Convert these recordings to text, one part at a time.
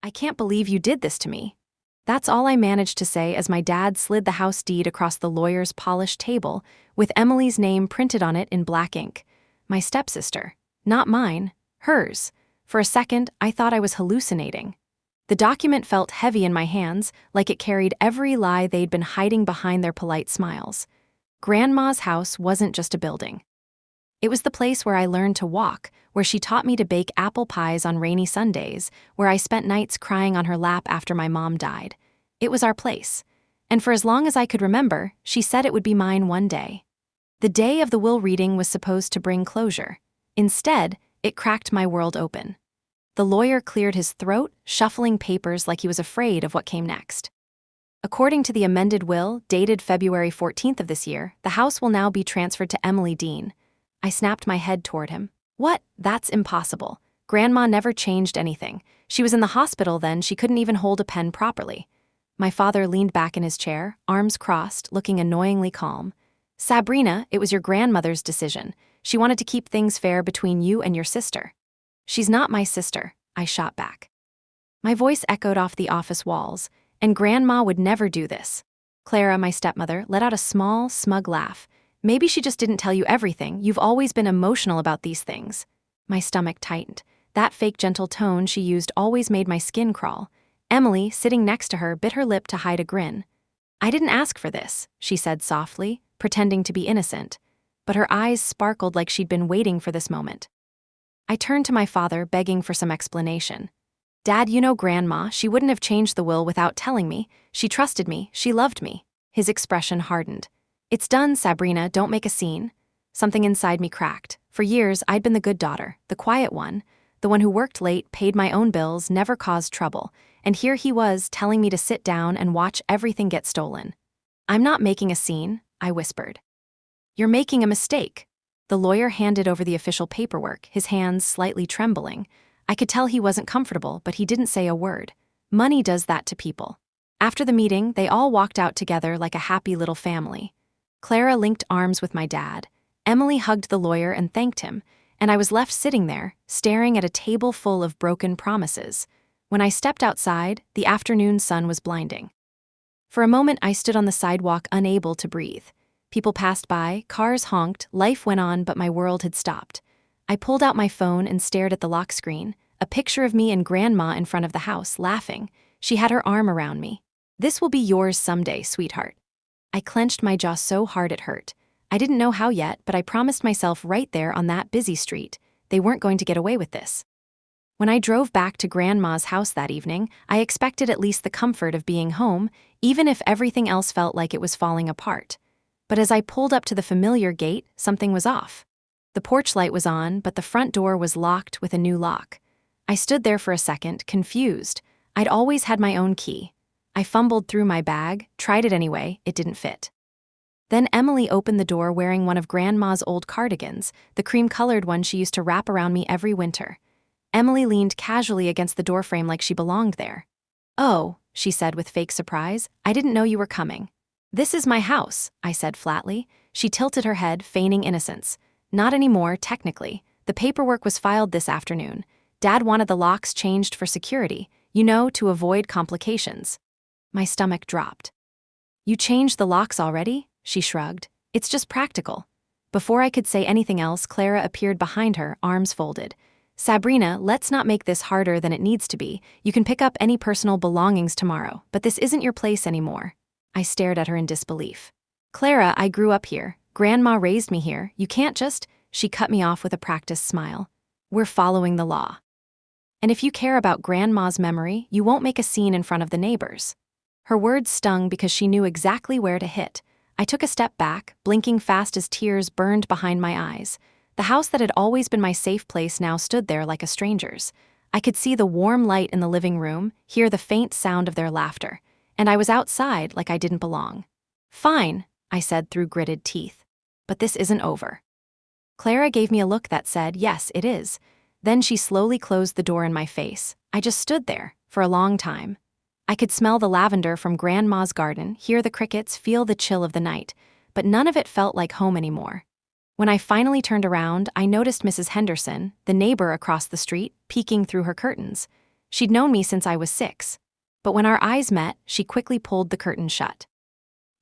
"I can't believe you did this to me." That's all I managed to say as my dad slid the house deed across the lawyer's polished table, with Emily's name printed on it in black ink. My stepsister. Not mine. Hers. For a second, I thought I was hallucinating. The document felt heavy in my hands, like it carried every lie they'd been hiding behind their polite smiles. Grandma's house wasn't just a building. It was the place where I learned to walk, where she taught me to bake apple pies on rainy Sundays, where I spent nights crying on her lap after my mom died. It was our place. And for as long as I could remember, she said it would be mine one day. The day of the will reading was supposed to bring closure. Instead, it cracked my world open. The lawyer cleared his throat, shuffling papers like he was afraid of what came next. According to the amended will, dated February 14th of this year, the house will now be transferred to Emily Dean. I snapped my head toward him. What? That's impossible. Grandma never changed anything. She was in the hospital then, she couldn't even hold a pen properly. My father leaned back in his chair, arms crossed, looking annoyingly calm. Sabrina, it was your grandmother's decision. She wanted to keep things fair between you and your sister. She's not my sister, I shot back. My voice echoed off the office walls, and Grandma would never do this. Clara, my stepmother, let out a small, smug laugh. Maybe she just didn't tell you everything. You've always been emotional about these things. My stomach tightened. That fake gentle tone she used always made my skin crawl. Emily, sitting next to her, bit her lip to hide a grin. I didn't ask for this, she said softly, pretending to be innocent. But her eyes sparkled like she'd been waiting for this moment. I turned to my father, begging for some explanation. Dad, you know Grandma, she wouldn't have changed the will without telling me. She trusted me, she loved me. His expression hardened. It's done, Sabrina, don't make a scene. Something inside me cracked. For years, I'd been the good daughter, the quiet one, the one who worked late, paid my own bills, never caused trouble. And here he was, telling me to sit down and watch everything get stolen. I'm not making a scene, I whispered. You're making a mistake. The lawyer handed over the official paperwork, his hands slightly trembling. I could tell he wasn't comfortable, but he didn't say a word. Money does that to people. After the meeting, they all walked out together like a happy little family. Clara linked arms with my dad. Emily hugged the lawyer and thanked him, and I was left sitting there, staring at a table full of broken promises. When I stepped outside, the afternoon sun was blinding. For a moment, I stood on the sidewalk, unable to breathe. People passed by, cars honked, life went on, but my world had stopped. I pulled out my phone and stared at the lock screen, a picture of me and Grandma in front of the house, laughing. She had her arm around me. This will be yours someday, sweetheart. I clenched my jaw so hard it hurt. I didn't know how yet, but I promised myself right there on that busy street, they weren't going to get away with this. When I drove back to Grandma's house that evening, I expected at least the comfort of being home, even if everything else felt like it was falling apart. But as I pulled up to the familiar gate, something was off. The porch light was on, but the front door was locked with a new lock. I stood there for a second, confused. I'd always had my own key. I fumbled through my bag, tried it anyway, it didn't fit. Then Emily opened the door wearing one of Grandma's old cardigans, the cream-colored one she used to wrap around me every winter. Emily leaned casually against the doorframe like she belonged there. Oh, she said with fake surprise, I didn't know you were coming. This is my house, I said flatly. She tilted her head, feigning innocence. Not anymore, technically. The paperwork was filed this afternoon. Dad wanted the locks changed for security, to avoid complications. My stomach dropped. You changed the locks already? She shrugged. It's just practical. Before I could say anything else, Clara appeared behind her, arms folded. Sabrina, let's not make this harder than it needs to be. You can pick up any personal belongings tomorrow, but this isn't your place anymore. I stared at her in disbelief. Clara, I grew up here. Grandma raised me here. You can't just... She cut me off with a practiced smile. We're following the law. And if you care about Grandma's memory, you won't make a scene in front of the neighbors. Her words stung because she knew exactly where to hit. I took a step back, blinking fast as tears burned behind my eyes. The house that had always been my safe place now stood there like a stranger's. I could see the warm light in the living room, hear the faint sound of their laughter, and I was outside like I didn't belong. Fine, I said through gritted teeth. But this isn't over. Clara gave me a look that said, yes, it is. Then she slowly closed the door in my face. I just stood there, for a long time. I could smell the lavender from Grandma's garden, hear the crickets, feel the chill of the night, but none of it felt like home anymore. When I finally turned around, I noticed Mrs. Henderson, the neighbor across the street, peeking through her curtains. She'd known me since I was 6. But when our eyes met, she quickly pulled the curtain shut.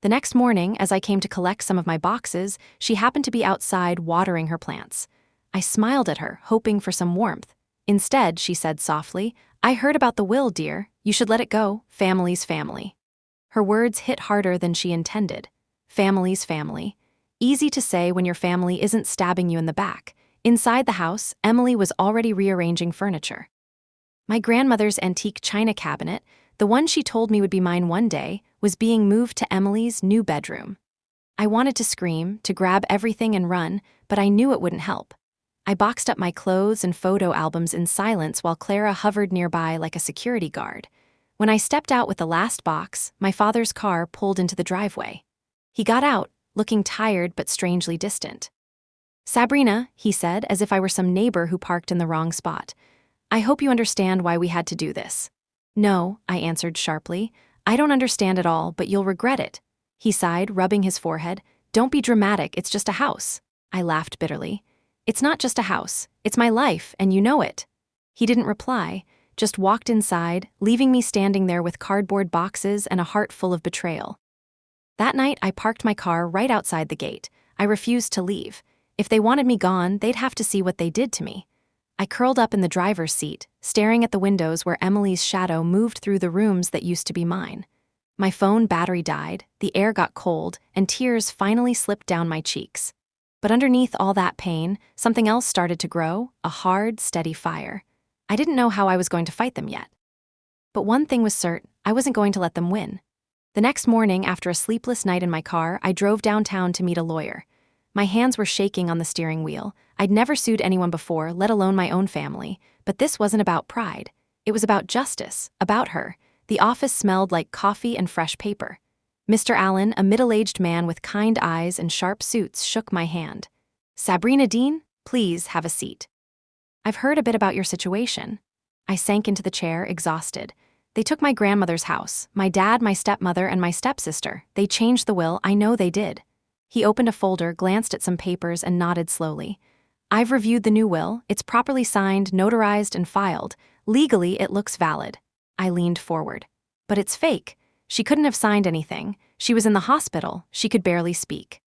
The next morning, as I came to collect some of my boxes, she happened to be outside watering her plants. I smiled at her, hoping for some warmth. Instead, she said softly, "I heard about the will, dear. You should let it go. Family's family." Her words hit harder than she intended. Family's family. Easy to say when your family isn't stabbing you in the back. Inside the house, Emily was already rearranging furniture. My grandmother's antique china cabinet, the one she told me would be mine one day, was being moved to Emily's new bedroom. I wanted to scream, to grab everything and run, but I knew it wouldn't help. I boxed up my clothes and photo albums in silence while Clara hovered nearby like a security guard. When I stepped out with the last box, my father's car pulled into the driveway. He got out, looking tired but strangely distant. "Sabrina," he said, as if I were some neighbor who parked in the wrong spot. "I hope you understand why we had to do this." "No," I answered sharply. "I don't understand at all, but you'll regret it." He sighed, rubbing his forehead. "Don't be dramatic, it's just a house." I laughed bitterly. "It's not just a house, it's my life, and you know it." He didn't reply, just walked inside, leaving me standing there with cardboard boxes and a heart full of betrayal. That night, I parked my car right outside the gate. I refused to leave. If they wanted me gone, they'd have to see what they did to me. I curled up in the driver's seat, staring at the windows where Emily's shadow moved through the rooms that used to be mine. My phone battery died, the air got cold, and tears finally slipped down my cheeks. But underneath all that pain, something else started to grow, a hard, steady fire. I didn't know how I was going to fight them yet. But one thing was certain, I wasn't going to let them win. The next morning, after a sleepless night in my car, I drove downtown to meet a lawyer. My hands were shaking on the steering wheel. I'd never sued anyone before, let alone my own family. But this wasn't about pride. It was about justice, about her. The office smelled like coffee and fresh paper. Mr. Allen, a middle-aged man with kind eyes and sharp suits, shook my hand. "Sabrina Dean, please have a seat. I've heard a bit about your situation." I sank into the chair, exhausted. "They took my grandmother's house, my dad, my stepmother, and my stepsister. They changed the will, I know they did." He opened a folder, glanced at some papers, and nodded slowly. "I've reviewed the new will. It's properly signed, notarized, and filed. Legally, it looks valid." I leaned forward. "But it's fake. She couldn't have signed anything. She was in the hospital. She could barely speak."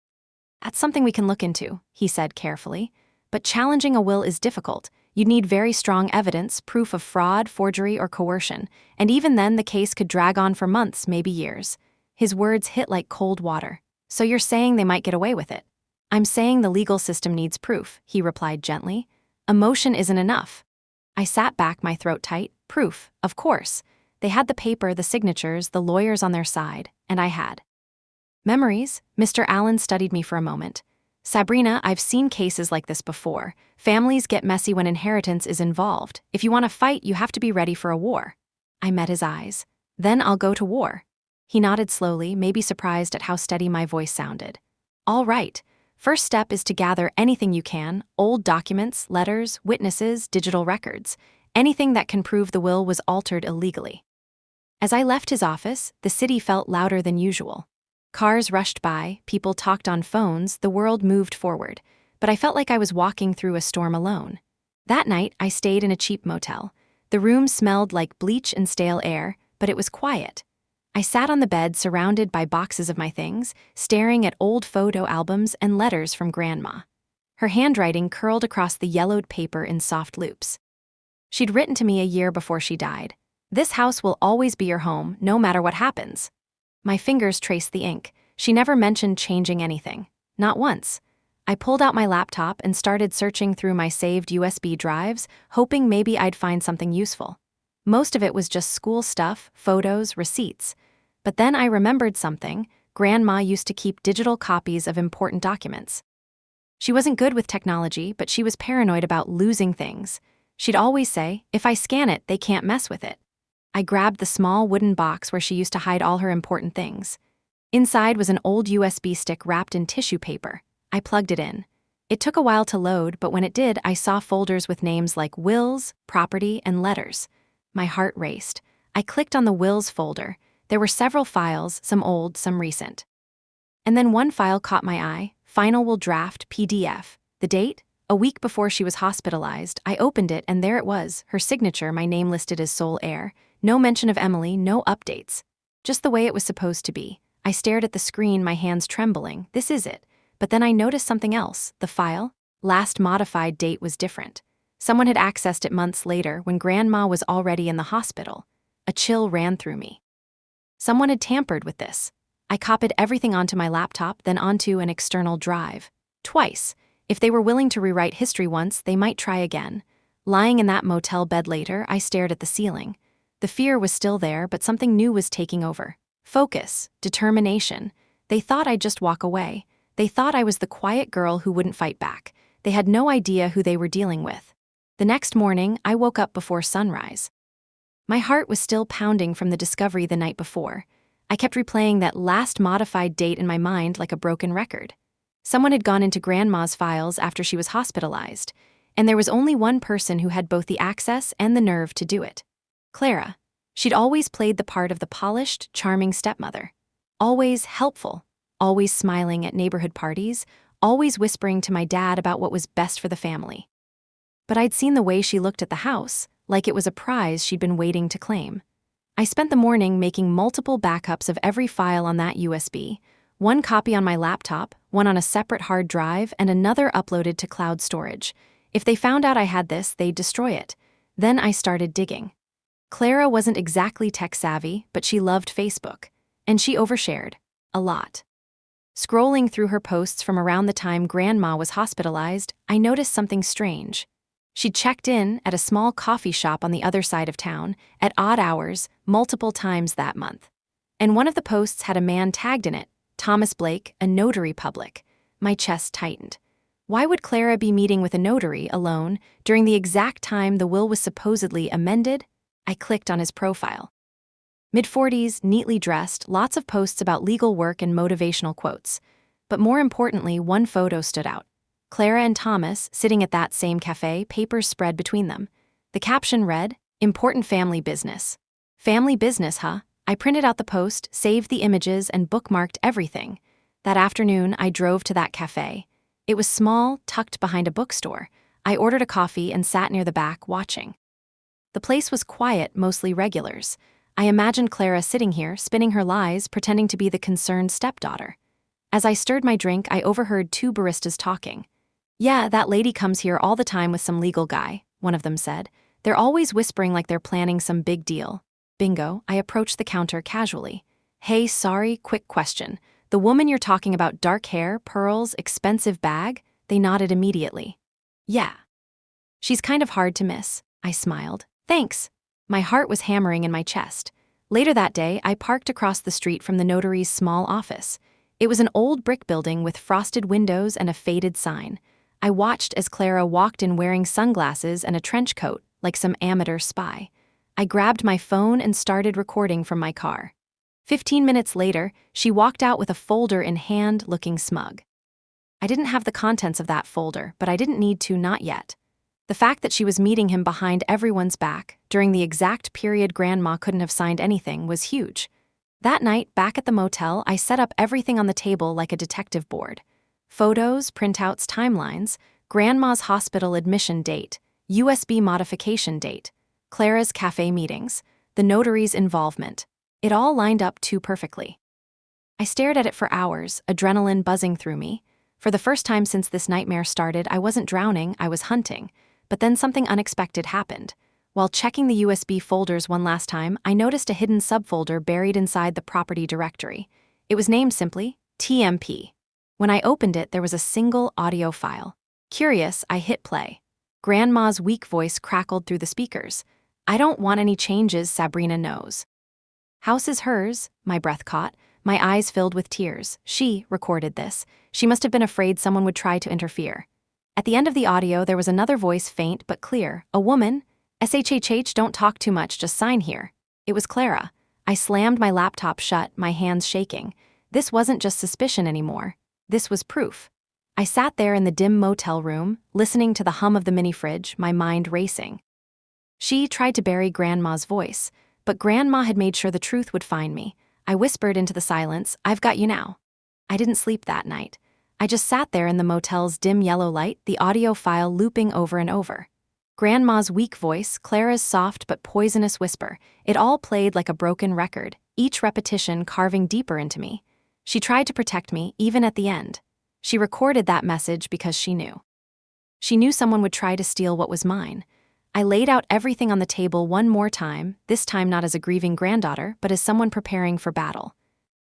"That's something we can look into," he said carefully. "But challenging a will is difficult. You'd need very strong evidence, proof of fraud, forgery, or coercion. And even then, the case could drag on for months, maybe years." His words hit like cold water. "So you're saying they might get away with it?" "I'm saying the legal system needs proof," he replied gently. "Emotion isn't enough." I sat back, my throat tight. Proof, of course. They had the paper, the signatures, the lawyers on their side, and I had memories. Mr. Allen studied me for a moment. "Sabrina, I've seen cases like this before. Families get messy when inheritance is involved. If you want to fight, you have to be ready for a war." I met his eyes. "Then I'll go to war." He nodded slowly, maybe surprised at how steady my voice sounded. "All right. First step is to gather anything you can, old documents, letters, witnesses, digital records, anything that can prove the will was altered illegally." As I left his office, the city felt louder than usual. Cars rushed by, people talked on phones, the world moved forward, but I felt like I was walking through a storm alone. That night, I stayed in a cheap motel. The room smelled like bleach and stale air, but it was quiet. I sat on the bed surrounded by boxes of my things, staring at old photo albums and letters from Grandma. Her handwriting curled across the yellowed paper in soft loops. She'd written to me a year before she died. "This house will always be your home, no matter what happens." My fingers traced the ink. She never mentioned changing anything. Not once. I pulled out my laptop and started searching through my saved USB drives, hoping maybe I'd find something useful. Most of it was just school stuff, photos, receipts. But then I remembered something. Grandma used to keep digital copies of important documents. She wasn't good with technology, but she was paranoid about losing things. She'd always say, "If I scan it, they can't mess with it." I grabbed the small wooden box where she used to hide all her important things. Inside was an old USB stick wrapped in tissue paper. I plugged it in. It took a while to load, but when it did, I saw folders with names like wills, property, and letters. My heart raced. I clicked on the wills folder. There were several files, some old, some recent. And then one file caught my eye, Final Will Draft PDF. The date? A week before she was hospitalized, I opened it and there it was, her signature, my name listed as sole heir. No mention of Emily, no updates. Just the way it was supposed to be. I stared at the screen, my hands trembling. This is it. But then I noticed something else. The file, last modified date, was different. Someone had accessed it months later when Grandma was already in the hospital. A chill ran through me. Someone had tampered with this. I copied everything onto my laptop, then onto an external drive. Twice. If they were willing to rewrite history once, they might try again. Lying in that motel bed later, I stared at the ceiling. The fear was still there, but something new was taking over. Focus, determination. They thought I'd just walk away. They thought I was the quiet girl who wouldn't fight back. They had no idea who they were dealing with. The next morning, I woke up before sunrise. My heart was still pounding from the discovery the night before. I kept replaying that last modified date in my mind like a broken record. Someone had gone into Grandma's files after she was hospitalized, and there was only one person who had both the access and the nerve to do it. Clara. She'd always played the part of the polished, charming stepmother. Always helpful, always smiling at neighborhood parties, always whispering to my dad about what was best for the family. But I'd seen the way she looked at the house, like it was a prize she'd been waiting to claim. I spent the morning making multiple backups of every file on that USB, one copy on my laptop, one on a separate hard drive, and another uploaded to cloud storage. If they found out I had this, they'd destroy it. Then I started digging. Clara wasn't exactly tech-savvy, but she loved Facebook, and she overshared. A lot. Scrolling through her posts from around the time Grandma was hospitalized, I noticed something strange. She'd checked in at a small coffee shop on the other side of town, at odd hours, multiple times that month. And one of the posts had a man tagged in it, Thomas Blake, a notary public. My chest tightened. Why would Clara be meeting with a notary alone during the exact time the will was supposedly amended? I clicked on his profile. Mid-40s, neatly dressed, lots of posts about legal work and motivational quotes. But more importantly, one photo stood out. Clara and Thomas sitting at that same cafe, papers spread between them. The caption read, "Important family business." Family business, huh? I printed out the post, saved the images, and bookmarked everything. That afternoon, I drove to that cafe. It was small, tucked behind a bookstore. I ordered a coffee and sat near the back, watching. The place was quiet, mostly regulars. I imagined Clara sitting here, spinning her lies, pretending to be the concerned stepdaughter. As I stirred my drink, I overheard two baristas talking. "Yeah, that lady comes here all the time with some legal guy," one of them said. "They're always whispering like they're planning some big deal." Bingo, I approached the counter casually. "Hey, sorry, quick question. The woman you're talking about, dark hair, pearls, expensive bag?" They nodded immediately. "Yeah." "She's kind of hard to miss." I smiled. "Thanks." My heart was hammering in my chest. Later that day, I parked across the street from the notary's small office. It was an old brick building with frosted windows and a faded sign. I watched as Clara walked in wearing sunglasses and a trench coat, like some amateur spy. I grabbed my phone and started recording from my car. 15 minutes later, she walked out with a folder in hand, looking smug. I didn't have the contents of that folder, but I didn't need to, not yet. The fact that she was meeting him behind everyone's back, during the exact period Grandma couldn't have signed anything, was huge. That night, back at the motel, I set up everything on the table like a detective board. Photos, printouts, timelines, Grandma's hospital admission date, USB modification date, Clara's cafe meetings, the notary's involvement. It all lined up too perfectly. I stared at it for hours, adrenaline buzzing through me. For the first time since this nightmare started, I wasn't drowning, I was hunting. But then something unexpected happened. While checking the USB folders one last time, I noticed a hidden subfolder buried inside the property directory. It was named simply TMP. When I opened it, there was a single audio file. Curious, I hit play. Grandma's weak voice crackled through the speakers. "I don't want any changes, Sabrina knows." "House is hers," my breath caught. My eyes filled with tears. She recorded this. She must have been afraid someone would try to interfere. At the end of the audio, there was another voice, faint but clear. "A woman? SHHH, don't talk too much, just sign here." It was Clara. I slammed my laptop shut, my hands shaking. This wasn't just suspicion anymore. This was proof. I sat there in the dim motel room, listening to the hum of the mini-fridge, my mind racing. She tried to bury Grandma's voice, but Grandma had made sure the truth would find me. I whispered into the silence, "I've got you now." I didn't sleep that night. I just sat there in the motel's dim yellow light, the audio file looping over and over. Grandma's weak voice, Clara's soft but poisonous whisper, it all played like a broken record, each repetition carving deeper into me. She tried to protect me, even at the end. She recorded that message because she knew. She knew someone would try to steal what was mine. I laid out everything on the table one more time, this time not as a grieving granddaughter, but as someone preparing for battle.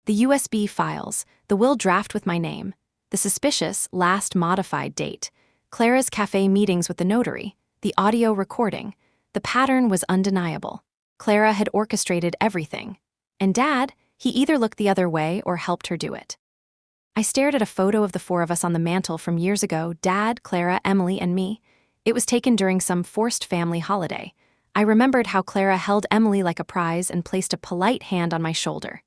The USB files, the will draft with my name, the suspicious, last modified date, Clara's cafe meetings with the notary, the audio recording. The pattern was undeniable. Clara had orchestrated everything. And Dad, he either looked the other way or helped her do it. I stared at a photo of the four of us on the mantel from years ago, Dad, Clara, Emily, and me. It was taken during some forced family holiday. I remembered how Clara held Emily like a prize and placed a polite hand on my shoulder.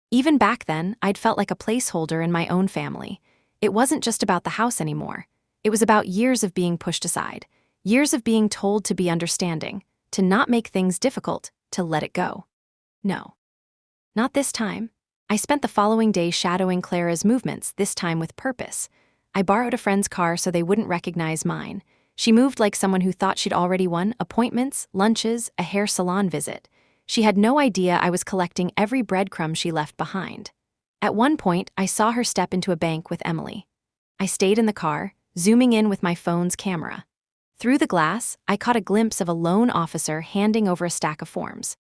Even back then, I'd felt like a placeholder in my own family. It wasn't just about the house anymore. It was about years of being pushed aside, years of being told to be understanding, to not make things difficult, to let it go. No. Not this time. I spent the following day shadowing Clara's movements, this time with purpose. I borrowed a friend's car so they wouldn't recognize mine. She moved like someone who thought she'd already won appointments, lunches, a hair salon visit. She had no idea I was collecting every breadcrumb she left behind. At one point, I saw her step into a bank with Emily. I stayed in the car, zooming in with my phone's camera. Through the glass, I caught a glimpse of a loan officer handing over a stack of forms.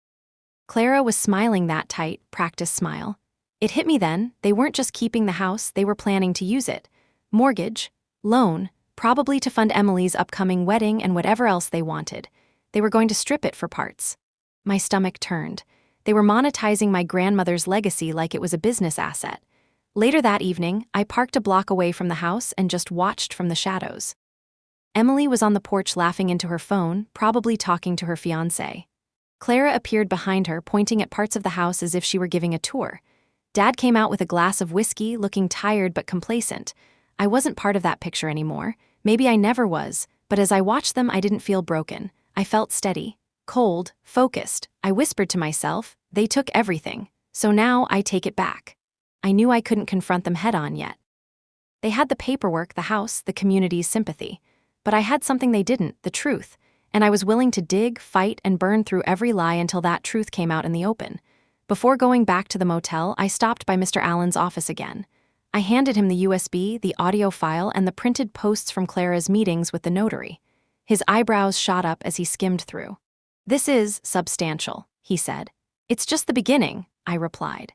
Clara was smiling that tight, practiced smile. It hit me then, they weren't just keeping the house, they were planning to use it. Mortgage, loan, probably to fund Emily's upcoming wedding and whatever else they wanted. They were going to strip it for parts. My stomach turned. They were monetizing my grandmother's legacy like it was a business asset. Later that evening, I parked a block away from the house and just watched from the shadows. Emily was on the porch laughing into her phone, probably talking to her fiancé. Clara appeared behind her, pointing at parts of the house as if she were giving a tour. Dad came out with a glass of whiskey, looking tired but complacent. I wasn't part of that picture anymore. Maybe I never was, but as I watched them, I didn't feel broken. I felt steady, cold, focused. I whispered to myself, they took everything, so now I take it back. I knew I couldn't confront them head-on yet. They had the paperwork, the house, the community's sympathy. But I had something they didn't, the truth, and I was willing to dig, fight, and burn through every lie until that truth came out in the open. Before going back to the motel, I stopped by Mr. Allen's office again. I handed him the USB, the audio file, and the printed posts from Clara's meetings with the notary. His eyebrows shot up as he skimmed through. "This is substantial," he said. "It's just the beginning," I replied.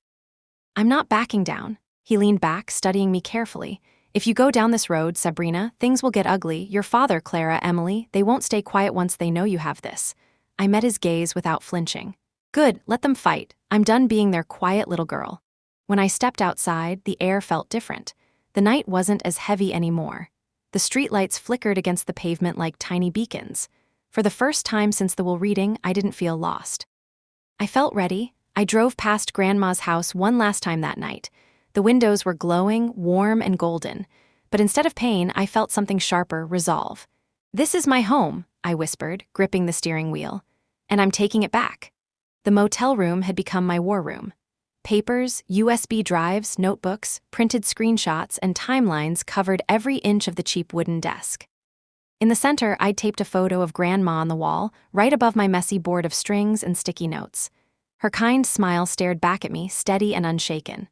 "I'm not backing down." He leaned back, studying me carefully. "If you go down this road, Sabrina, things will get ugly. Your father, Clara, Emily, they won't stay quiet once they know you have this." I met his gaze without flinching. "Good, let them fight. I'm done being their quiet little girl." When I stepped outside, the air felt different. The night wasn't as heavy anymore. The streetlights flickered against the pavement like tiny beacons. For the first time since the will reading, I didn't feel lost. I felt ready. I drove past Grandma's house one last time that night. The windows were glowing, warm, and golden. But instead of pain, I felt something sharper, resolve. "This is my home," I whispered, gripping the steering wheel. "And I'm taking it back." The motel room had become my war room. Papers, USB drives, notebooks, printed screenshots, and timelines covered every inch of the cheap wooden desk. In the center, I'd taped a photo of Grandma on the wall, right above my messy board of strings and sticky notes. Her kind smile stared back at me, steady and unshaken.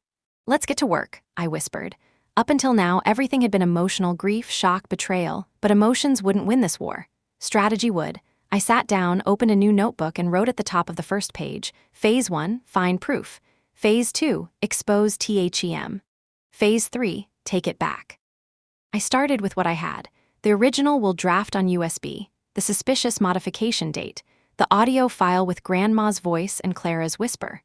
"Let's get to work," I whispered. Up until now, everything had been emotional grief, shock, betrayal, but emotions wouldn't win this war. Strategy would. I sat down, opened a new notebook, and wrote at the top of the first page, Phase 1, find proof. Phase 2, expose THEM. Phase 3, take it back. I started with what I had. The original will draft on USB, the suspicious modification date, the audio file with Grandma's voice and Clara's whisper.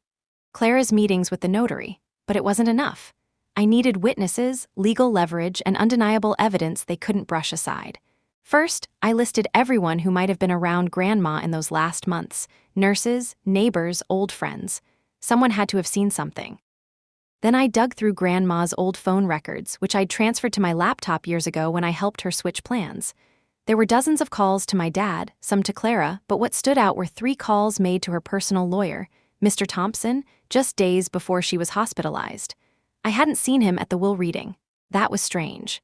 Clara's meetings with the notary, but it wasn't enough. I needed witnesses, legal leverage, and undeniable evidence they couldn't brush aside. First, I listed everyone who might have been around Grandma in those last months: nurses, neighbors, old friends. Someone had to have seen something. Then I dug through Grandma's old phone records, which I'd transferred to my laptop years ago when I helped her switch plans. There were dozens of calls to my dad, some to Clara, but what stood out were 3 calls made to her personal lawyer, Mr. Thompson, just days before she was hospitalized. I hadn't seen him at the will reading. That was strange.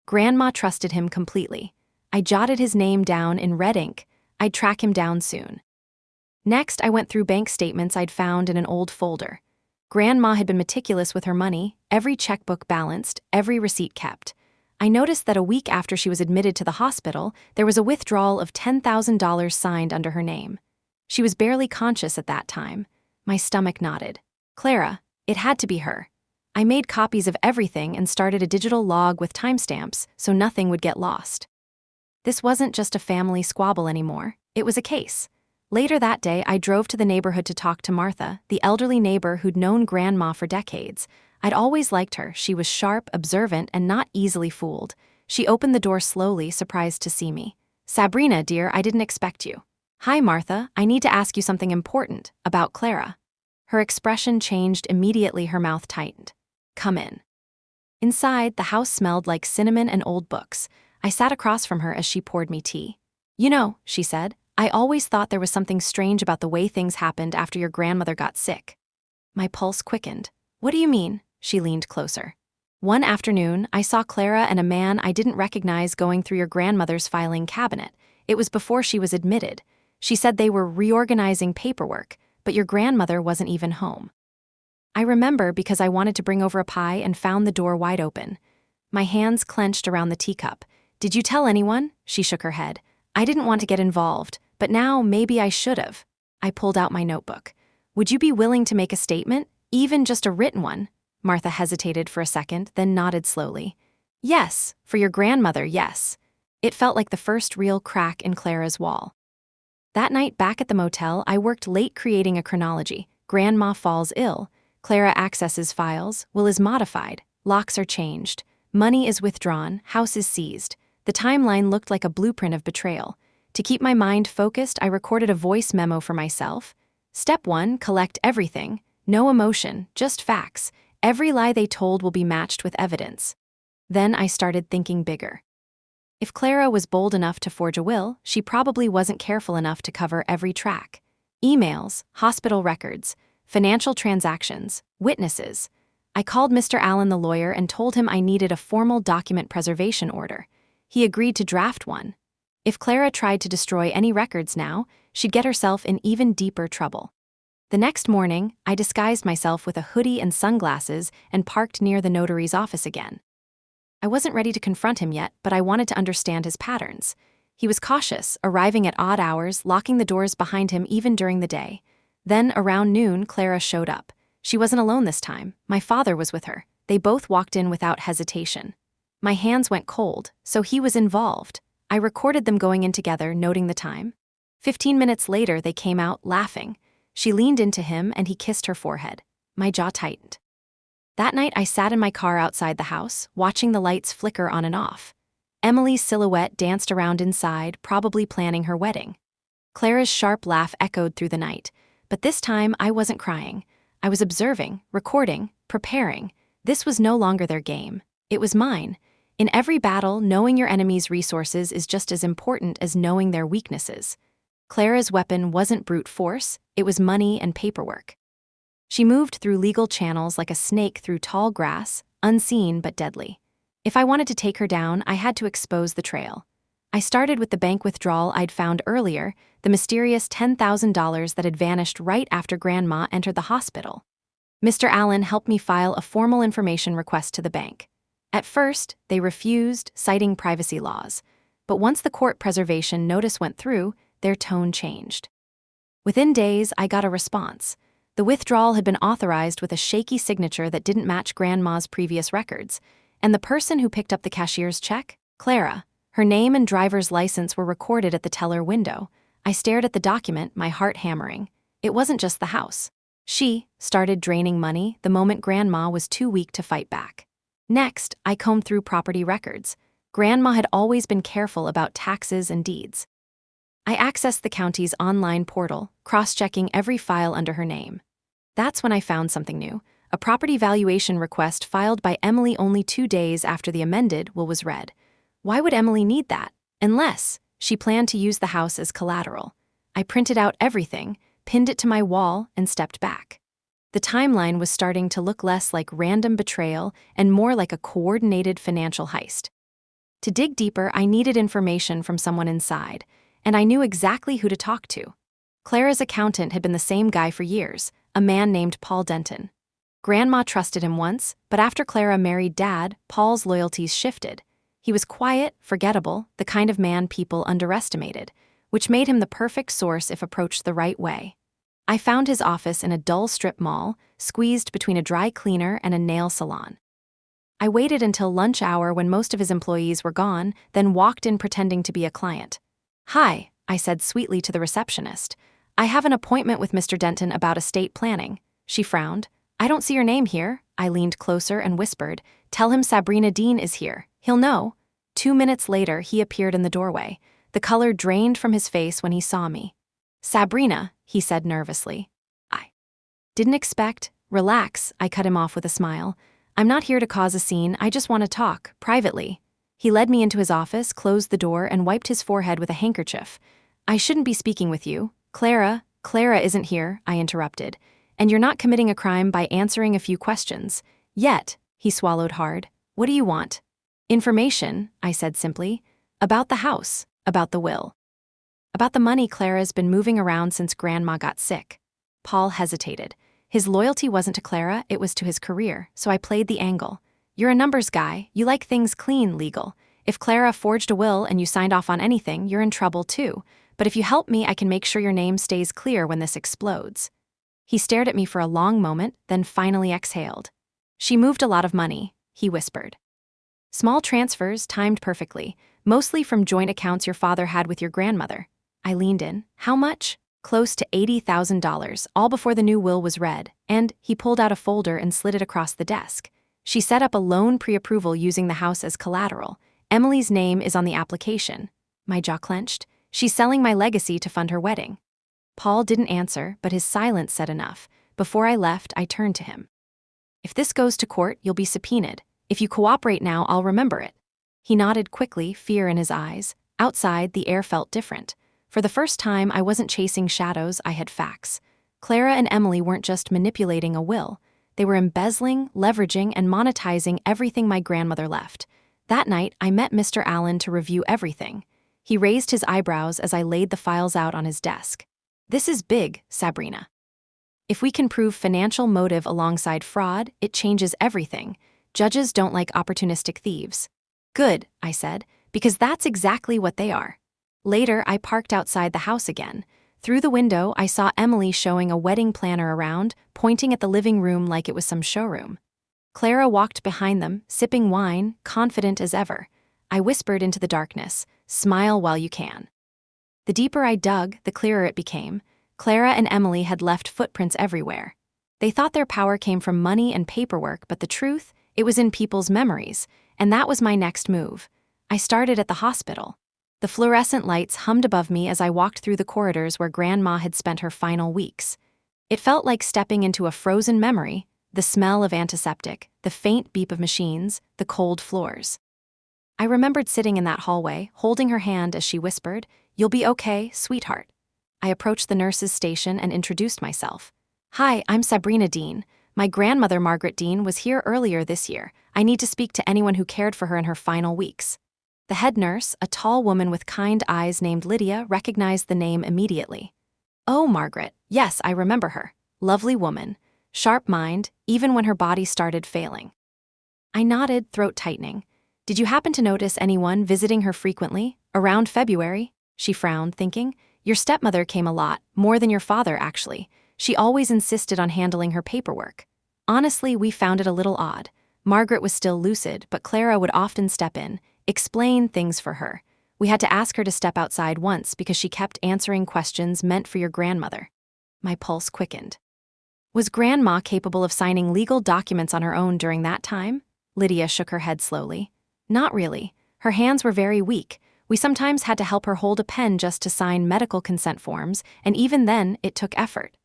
Grandma trusted him completely. I jotted his name down in red ink. I'd track him down soon. Next, I went through bank statements I'd found in an old folder. Grandma had been meticulous with her money, every checkbook balanced, every receipt kept. I noticed that a week after she was admitted to the hospital, there was a withdrawal of $10,000 signed under her name. She was barely conscious at that time. My stomach knotted. Clara, it had to be her. I made copies of everything and started a digital log with timestamps so nothing would get lost. This wasn't just a family squabble anymore, it was a case. Later that day, I drove to the neighborhood to talk to Martha, the elderly neighbor who'd known Grandma for decades. I'd always liked her. She was sharp, observant, and not easily fooled. She opened the door slowly, surprised to see me. "Sabrina, dear, I didn't expect you." "Hi, Martha, I need to ask you something important, about Clara." Her expression changed immediately, her mouth tightened. "Come in." Inside, the house smelled like cinnamon and old books. I sat across from her as she poured me tea. "You know," she said, "I always thought there was something strange about the way things happened after your grandmother got sick." My pulse quickened. "What do you mean?" She leaned closer. "One afternoon, I saw Clara and a man I didn't recognize going through your grandmother's filing cabinet. It was before she was admitted. She said they were reorganizing paperwork, but your grandmother wasn't even home." I remember because I wanted to bring over a pie and found the door wide open. My hands clenched around the teacup. "Did you tell anyone?" She shook her head. "I didn't want to get involved, but now maybe I should have." I pulled out my notebook. "Would you be willing to make a statement, even just a written one?" Martha hesitated for a second, then nodded slowly. "Yes, for your grandmother, yes." It felt like the first real crack in Clara's wall. That night back at the motel, I worked late creating a chronology. Grandma falls ill. Clara accesses files. Will is modified. Locks are changed. Money is withdrawn. House is seized. The timeline looked like a blueprint of betrayal. To keep my mind focused, I recorded a voice memo for myself. Step 1, collect everything. No emotion, just facts. Every lie they told will be matched with evidence. Then I started thinking bigger. If Clara was bold enough to forge a will, she probably wasn't careful enough to cover every track. Emails, hospital records, financial transactions, witnesses. I called Mr. Allen, the lawyer, and told him I needed a formal document preservation order. He agreed to draft one. If Clara tried to destroy any records now, she'd get herself in even deeper trouble. The next morning, I disguised myself with a hoodie and sunglasses and parked near the notary's office again. I wasn't ready to confront him yet, but I wanted to understand his patterns. He was cautious, arriving at odd hours, locking the doors behind him even during the day. Then, around noon, Clara showed up. She wasn't alone this time. My father was with her. They both walked in without hesitation. My hands went cold, so he was involved. I recorded them going in together, noting the time. 15 minutes later, they came out, laughing. She leaned into him and he kissed her forehead. My jaw tightened. That night, I sat in my car outside the house, watching the lights flicker on and off. Emily's silhouette danced around inside, probably planning her wedding. Clara's sharp laugh echoed through the night, but this time I wasn't crying. I was observing, recording, preparing. This was no longer their game. It was mine. In every battle, knowing your enemy's resources is just as important as knowing their weaknesses. Clara's weapon wasn't brute force, it was money and paperwork. She moved through legal channels like a snake through tall grass, unseen but deadly. If I wanted to take her down, I had to expose the trail. I started with the bank withdrawal I'd found earlier, the mysterious $10,000 that had vanished right after Grandma entered the hospital. Mr. Allen helped me file a formal information request to the bank. At first, they refused, citing privacy laws. But once the court preservation notice went through, their tone changed. Within days, I got a response. The withdrawal had been authorized with a shaky signature that didn't match Grandma's previous records. And the person who picked up the cashier's check? Clara. Her name and driver's license were recorded at the teller window. I stared at the document, my heart hammering. It wasn't just the house. She started draining money the moment Grandma was too weak to fight back. Next, I combed through property records. Grandma had always been careful about taxes and deeds. I accessed the county's online portal, cross-checking every file under her name. That's when I found something new. A property valuation request filed by Emily only 2 days after the amended will was read. Why would Emily need that? Unless she planned to use the house as collateral. I printed out everything, pinned it to my wall, and stepped back. The timeline was starting to look less like random betrayal and more like a coordinated financial heist. To dig deeper, I needed information from someone inside, and I knew exactly who to talk to. Clara's accountant had been the same guy for years, a man named Paul Denton. Grandma trusted him once, but after Clara married Dad, Paul's loyalties shifted. He was quiet, forgettable, the kind of man people underestimated, which made him the perfect source if approached the right way. I found his office in a dull strip mall, squeezed between a dry cleaner and a nail salon. I waited until lunch hour when most of his employees were gone, then walked in pretending to be a client. "Hi," I said sweetly to the receptionist. "I have an appointment with Mr. Denton about estate planning." She frowned. "I don't see your name here." I leaned closer and whispered, "Tell him Sabrina Dean is here. He'll know." 2 minutes later, he appeared in the doorway. The color drained from his face when he saw me. "Sabrina," he said nervously. "I didn't expect." "Relax," I cut him off with a smile. "I'm not here to cause a scene, I just want to talk, privately." He led me into his office, closed the door, and wiped his forehead with a handkerchief. "I shouldn't be speaking with you." Clara isn't here," I interrupted. "And you're not committing a crime by answering a few questions. Yet," he swallowed hard. "What do you want?" "Information," I said simply. "About the house, about the will. About the money Clara's been moving around since Grandma got sick." Paul hesitated. His loyalty wasn't to Clara, it was to his career, so I played the angle. "You're a numbers guy, you like things clean, legal. If Clara forged a will and you signed off on anything, you're in trouble too. But if you help me, I can make sure your name stays clear when this explodes." He stared at me for a long moment, then finally exhaled. "She moved a lot of money," he whispered. "Small transfers, timed perfectly, mostly from joint accounts your father had with your grandmother." I leaned in. "How much?" "Close to $80,000, all before the new will was read," and he pulled out a folder and slid it across the desk. "She set up a loan pre-approval using the house as collateral. Emily's name is on the application." My jaw clenched. "She's selling my legacy to fund her wedding." Paul didn't answer, but his silence said enough. Before I left, I turned to him. "If this goes to court, you'll be subpoenaed. If you cooperate now, I'll remember it." He nodded quickly, fear in his eyes. Outside, the air felt different. For the first time, I wasn't chasing shadows, I had facts. Clara and Emily weren't just manipulating a will. They were embezzling, leveraging, and monetizing everything my grandmother left. That night, I met Mr. Allen to review everything. He raised his eyebrows as I laid the files out on his desk. "This is big, Sabrina. If we can prove financial motive alongside fraud, it changes everything. Judges don't like opportunistic thieves." "Good," I said, "because that's exactly what they are." Later, I parked outside the house again. Through the window, I saw Emily showing a wedding planner around, pointing at the living room like it was some showroom. Clara walked behind them, sipping wine, confident as ever. I whispered into the darkness, "Smile while you can." The deeper I dug, the clearer it became. Clara and Emily had left footprints everywhere. They thought their power came from money and paperwork, but the truth, it was in people's memories, and that was my next move. I started at the hospital. The fluorescent lights hummed above me as I walked through the corridors where Grandma had spent her final weeks. It felt like stepping into a frozen memory, the smell of antiseptic, the faint beep of machines, the cold floors. I remembered sitting in that hallway, holding her hand as she whispered, "You'll be okay, sweetheart." I approached the nurse's station and introduced myself. "Hi, I'm Sabrina Dean. My grandmother Margaret Dean was here earlier this year. I need to speak to anyone who cared for her in her final weeks." The head nurse, a tall woman with kind eyes named Lydia, recognized the name immediately. "Oh, Margaret. Yes, I remember her. Lovely woman. Sharp mind, even when her body started failing." I nodded, throat tightening. "Did you happen to notice anyone visiting her frequently? Around February?" She frowned, thinking. "Your stepmother came a lot, more than your father, actually. She always insisted on handling her paperwork." Honestly, we found it a little odd. Margaret was still lucid, but Clara would often step in, explain things for her. We had to ask her to step outside once because she kept answering questions meant for your grandmother. My pulse quickened. Was Grandma capable of signing legal documents on her own during that time? Lydia shook her head slowly. Not really. Her hands were very weak. We sometimes had to help her hold a pen just to sign medical consent forms, and even then, it took effort.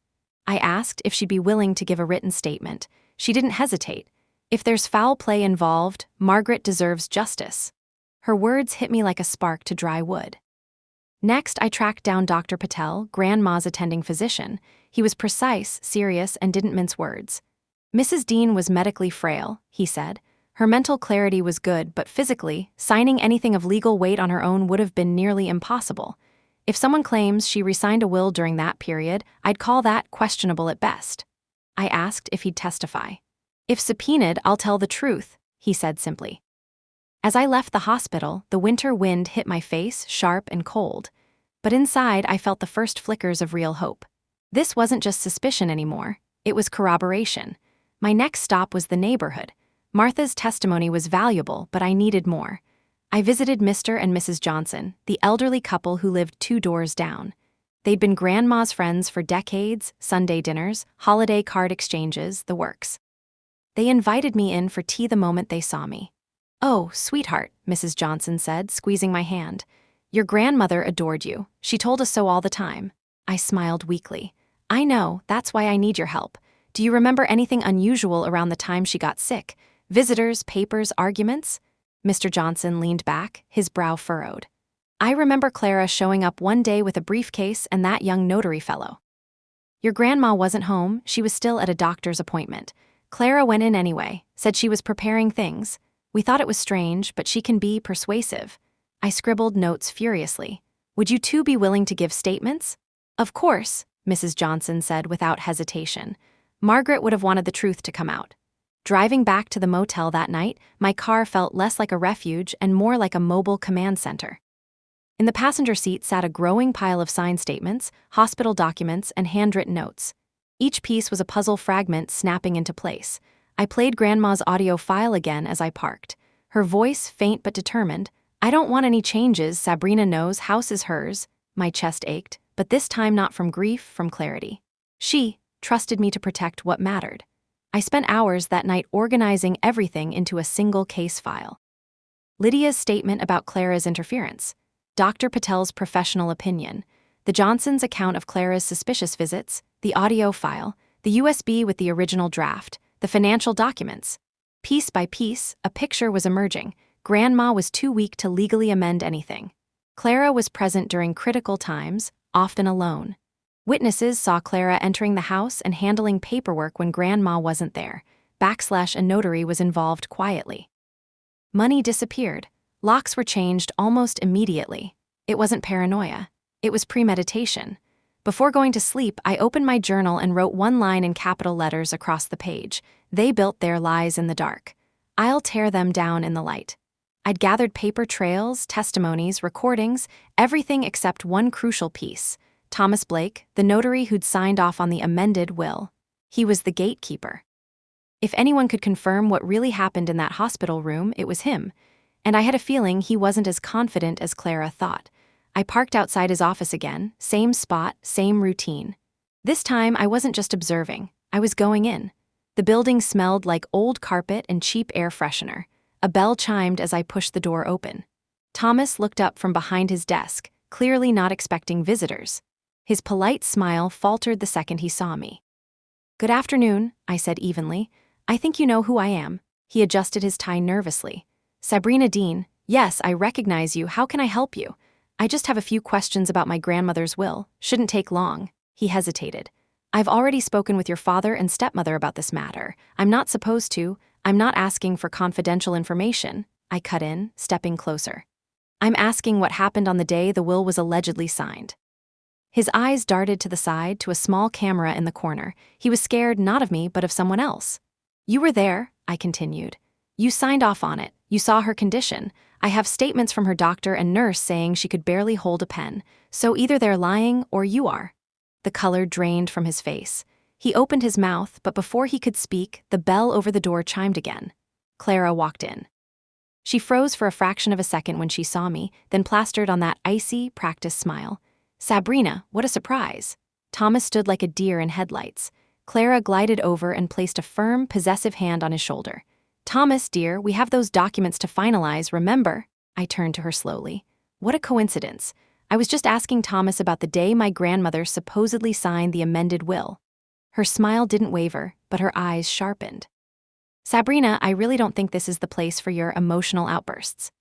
I asked if she'd be willing to give a written statement. She didn't hesitate. If there's foul play involved, Margaret deserves justice. Her words hit me like a spark to dry wood. Next, I tracked down Dr. Patel, Grandma's attending physician. He was precise, serious, and didn't mince words. Mrs. Dean was medically frail, he said. Her mental clarity was good, but physically, signing anything of legal weight on her own would have been nearly impossible. If someone claims she resigned a will during that period, I'd call that questionable at best. I asked if he'd testify. If subpoenaed, I'll tell the truth, he said simply. As I left the hospital, the winter wind hit my face, sharp and cold. But inside, I felt the first flickers of real hope. This wasn't just suspicion anymore, it was corroboration. My next stop was the neighborhood. Martha's testimony was valuable, but I needed more. I visited Mr. and Mrs. Johnson, the elderly couple who lived 2 doors down. They'd been Grandma's friends for decades, Sunday dinners, holiday card exchanges, the works. They invited me in for tea the moment they saw me. "Oh, sweetheart," Mrs. Johnson said, squeezing my hand. "Your grandmother adored you. She told us so all the time." I smiled weakly. "I know, that's why I need your help. Do you remember anything unusual around the time she got sick? Visitors, papers, arguments?" Mr. Johnson leaned back, his brow furrowed. "I remember Clara showing up one day with a briefcase and that young notary fellow. Your grandma wasn't home, she was still at a doctor's appointment. Clara went in anyway, said she was preparing things. We thought it was strange, but she can be persuasive." I scribbled notes furiously. "Would you two be willing to give statements?" "Of course," Mrs. Johnson said without hesitation. Margaret would have wanted the truth to come out. Driving back to the motel that night, my car felt less like a refuge and more like a mobile command center. In the passenger seat sat a growing pile of signed statements, hospital documents, and handwritten notes. Each piece was a puzzle fragment snapping into place. I played Grandma's audio file again as I parked. Her voice, faint but determined. "I don't want any changes, Sabrina knows, house is hers." My chest ached, but this time not from grief, from clarity. She trusted me to protect what mattered. I spent hours that night organizing everything into a single case file. Lydia's statement about Clara's interference. Dr. Patel's professional opinion. The Johnsons' account of Clara's suspicious visits. The audio file. The USB with the original draft. The financial documents. Piece by piece, a picture was emerging. Grandma was too weak to legally amend anything. Clara was present during critical times, often alone. Witnesses saw Clara entering the house and handling paperwork when Grandma wasn't there. A notary was involved quietly. Money disappeared. Locks were changed almost immediately. It wasn't paranoia. It was premeditation. Before going to sleep, I opened my journal and wrote one line in capital letters across the page. They built their lies in the dark. I'll tear them down in the light. I'd gathered paper trails, testimonies, recordings, everything except one crucial piece. Thomas Blake, the notary who'd signed off on the amended will. He was the gatekeeper. If anyone could confirm what really happened in that hospital room, it was him. And I had a feeling he wasn't as confident as Clara thought. I parked outside his office again, same spot, same routine. This time, I wasn't just observing, I was going in. The building smelled like old carpet and cheap air freshener. A bell chimed as I pushed the door open. Thomas looked up from behind his desk, clearly not expecting visitors. His polite smile faltered the second he saw me. "Good afternoon," I said evenly. "I think you know who I am." He adjusted his tie nervously. "Sabrina Dean, yes, I recognize you. How can I help you?" "I just have a few questions about my grandmother's will. Shouldn't take long." He hesitated. "I've already spoken with your father and stepmother about this matter. I'm not supposed to. I'm not asking for confidential information." I cut in, stepping closer. "I'm asking what happened on the day the will was allegedly signed." His eyes darted to the side to a small camera in the corner. He was scared not of me but of someone else. "You were there," I continued. "You signed off on it. You saw her condition. I have statements from her doctor and nurse saying she could barely hold a pen. So either they're lying or you are." The color drained from his face. He opened his mouth, but before he could speak, the bell over the door chimed again. Clara walked in. She froze for a fraction of a second when she saw me, then plastered on that icy, practiced smile. "Sabrina, what a surprise." Thomas stood like a deer in headlights. Clara glided over and placed a firm, possessive hand on his shoulder. "Thomas, dear, we have those documents to finalize, remember?" I turned to her slowly. What a coincidence. I was just asking Thomas about the day my grandmother supposedly signed the amended will. Her smile didn't waver, but her eyes sharpened. "Sabrina, I really don't think this is the place for your emotional outbursts."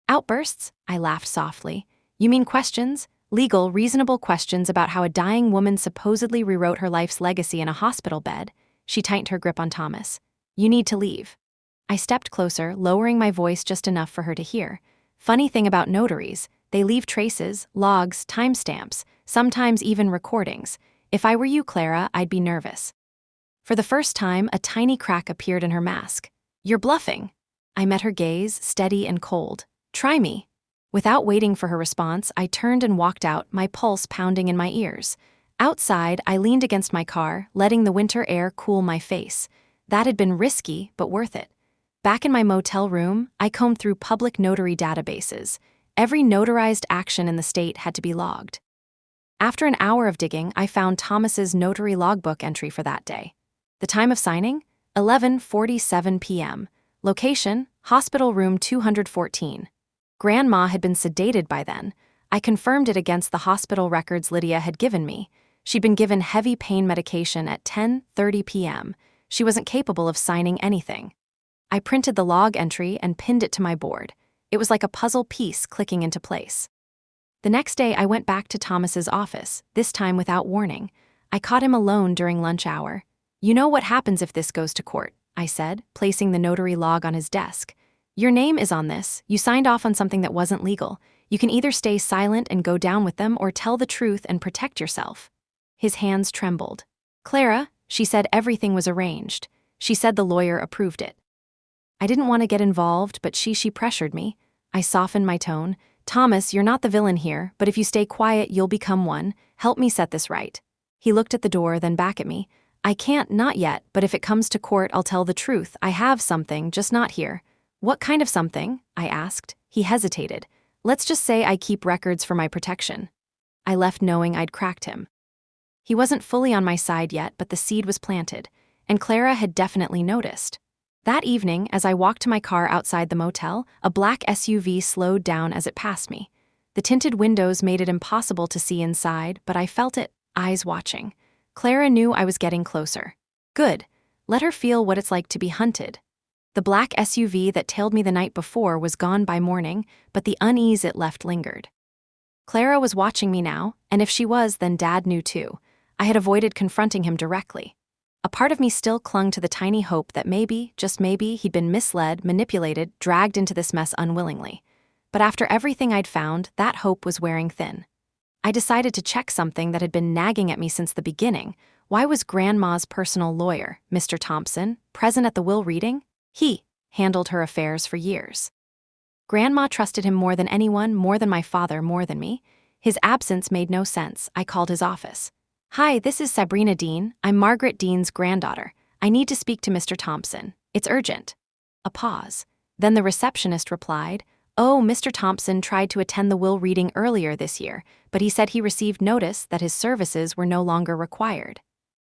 "Outbursts?" I laughed softly. "You mean questions? Legal, reasonable questions about how a dying woman supposedly rewrote her life's legacy in a hospital bed. She tightened her grip on Thomas. You need to leave. I stepped closer, lowering my voice just enough for her to hear. Funny thing about notaries, they leave traces, logs, timestamps, sometimes even recordings. If I were you, Clara, I'd be nervous. For the first time, a tiny crack appeared in her mask. You're bluffing. I met her gaze, steady and cold. Try me. Without waiting for her response, I turned and walked out, my pulse pounding in my ears. Outside, I leaned against my car, letting the winter air cool my face. That had been risky, but worth it. Back in my motel room, I combed through public notary databases. Every notarized action in the state had to be logged. After an hour of digging, I found Thomas's notary logbook entry for that day. The time of signing? 11:47 p.m. Location? Hospital room 214. Grandma had been sedated by then. I confirmed it against the hospital records Lydia had given me. She'd been given heavy pain medication at 10:30 p.m. She wasn't capable of signing anything. I printed the log entry and pinned it to my board. It was like a puzzle piece clicking into place. The next day, I went back to Thomas's office, this time without warning. I caught him alone during lunch hour. You know what happens if this goes to court, I said, placing the notary log on his desk. Your name is on this. You signed off on something that wasn't legal. You can either stay silent and go down with them or tell the truth and protect yourself. His hands trembled. Clara, she said everything was arranged. She said the lawyer approved it. I didn't want to get involved, but she pressured me. I softened my tone. Thomas, you're not the villain here, but if you stay quiet, you'll become one. Help me set this right. He looked at the door, then back at me. I can't, not yet, but if it comes to court, I'll tell the truth. I have something, just not here. What kind of something? I asked. He hesitated. Let's just say I keep records for my protection. I left knowing I'd cracked him. He wasn't fully on my side yet, but the seed was planted, and Clara had definitely noticed. That evening, as I walked to my car outside the motel, a black SUV slowed down as it passed me. The tinted windows made it impossible to see inside, but I felt it, eyes watching. Clara knew I was getting closer. Good. Let her feel what it's like to be hunted. The black SUV that tailed me the night before was gone by morning, but the unease it left lingered. Clara was watching me now, and if she was, then Dad knew too. I had avoided confronting him directly. A part of me still clung to the tiny hope that maybe, just maybe, he'd been misled, manipulated, dragged into this mess unwillingly. But after everything I'd found, that hope was wearing thin. I decided to check something that had been nagging at me since the beginning. Why was Grandma's personal lawyer, Mr. Thompson, present at the will reading? He handled her affairs for years. Grandma trusted him more than anyone, more than my father, more than me. His absence made no sense. I called his office. Hi, this is Sabrina Dean. I'm Margaret Dean's granddaughter. I need to speak to Mr. Thompson. It's urgent. A pause. Then the receptionist replied, Oh, Mr. Thompson tried to attend the will reading earlier this year, but he said he received notice that his services were no longer required.